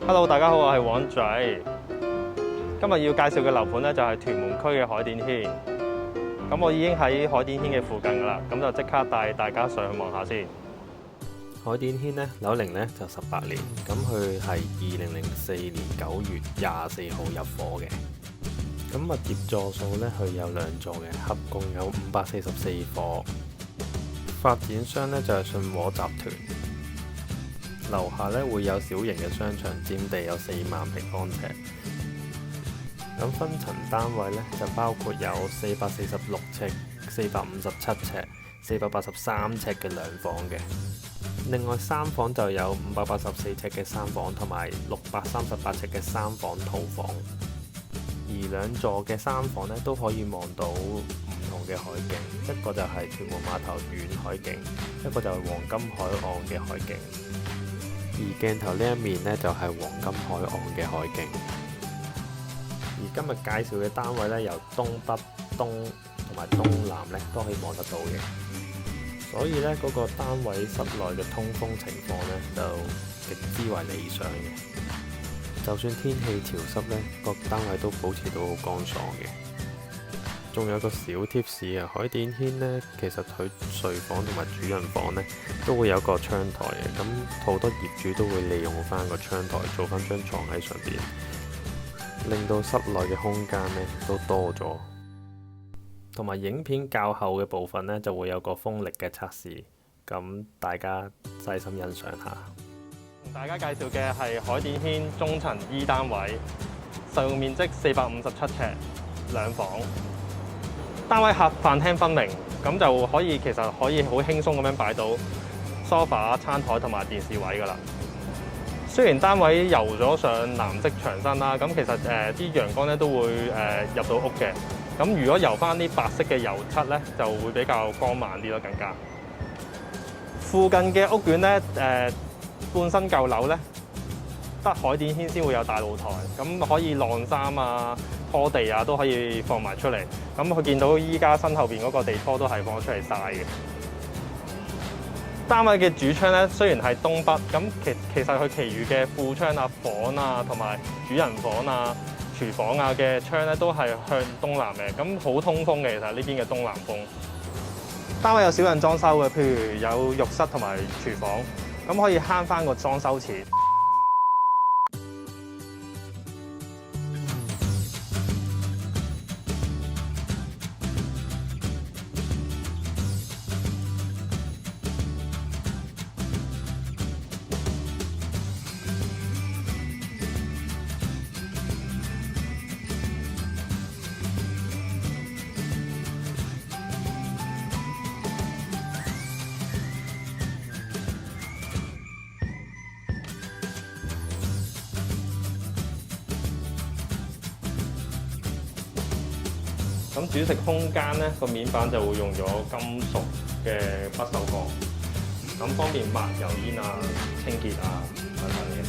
Hello， 大家好，我係黃仔。今日要介紹嘅樓盤咧就係屯門區嘅海典軒。咁我已經喺海典軒嘅附近㗎啦，咁就即刻帶大家上去望下先。海典軒咧樓齡咧就18年，咁佢係2004年9月24號入伙嘅。咁物業座數咧佢有2座嘅，合共有544伙。發展商咧就係信和集團。樓下咧會有小型嘅商場，佔地有4萬平方尺。咁分層單位咧就包括有446尺、457尺、483尺嘅兩房嘅。另外三房就有584尺嘅三房同埋638尺嘅三房套房。而2座嘅三房咧都可以望到唔同嘅海景，一個就係屯門碼頭遠海景，一個就係黃金海岸嘅海景。而鏡頭呢一面呢，就係黃金海岸嘅海景。而今日介紹嘅單位呢，由東北、東同埋東南呢都可以望得到嘅，所以呢，嗰個單位室內嘅通風情況呢，就極之為理想嘅。就算天氣潮濕呢，個單位都保持到好乾爽嘅。仲有個小貼士啊，海典軒呢，其實佢睡房同埋主人房呢都會有個窗台嘅，咁好多業主都會利用翻個窗台做翻張床喺上邊，令到室內嘅空間呢都多咗。同埋影片較後嘅部分呢，就會有個風力嘅測試，咁大家細心欣賞下。同大家介紹嘅係海典軒中層 E 單位，實用面積457尺，兩房。單位客飯廳分明，咁就其實可以好輕鬆咁樣擺到 sofa、餐台同埋電視位㗎啦。雖然單位油咗上藍色牆身啦，咁其實啲陽光咧都會入到屋嘅。咁如果油翻啲白色嘅油漆咧，就會比較光猛啲咯，更加。附近嘅屋苑咧，半新舊樓咧，得海典軒先會有大露台，咁可以晾衫啊、拖地啊都可以放埋出嚟。咁佢見到依家身後邊嗰個地拖都係放咗出嚟曬嘅。單位嘅主窗咧雖然係東北，咁其實佢其餘嘅副窗啊、房啊同埋主人房啊、廚房啊嘅窗咧都係向東南嘅，咁好通風嘅。其實呢邊嘅東南風。單位有少人裝修嘅，譬如有浴室同埋廚房，咁可以慳翻個裝修錢。咁主食空間咧，個面板就會用咗金屬嘅不鏽鋼，咁方便抹油煙啊、清潔啊等等嘅。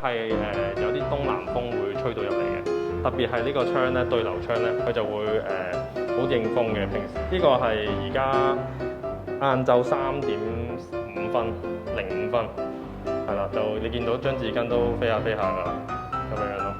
係有啲東南風會吹到入嚟嘅。特別係呢個窗咧，對流窗咧，佢就會好應風嘅。平時呢個係而家晏晝3:05分，05分，係啦，就你見到張紙巾都飛下飛下㗎啦，咁樣咯。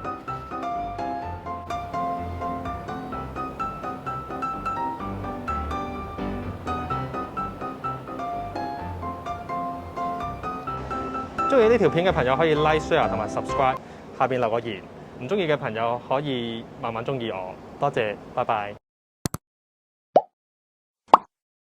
中意呢條片嘅朋友可以 like、share 同埋 subscribe， 下邊留個言。唔中意嘅朋友可以慢慢中意我，多謝，拜拜。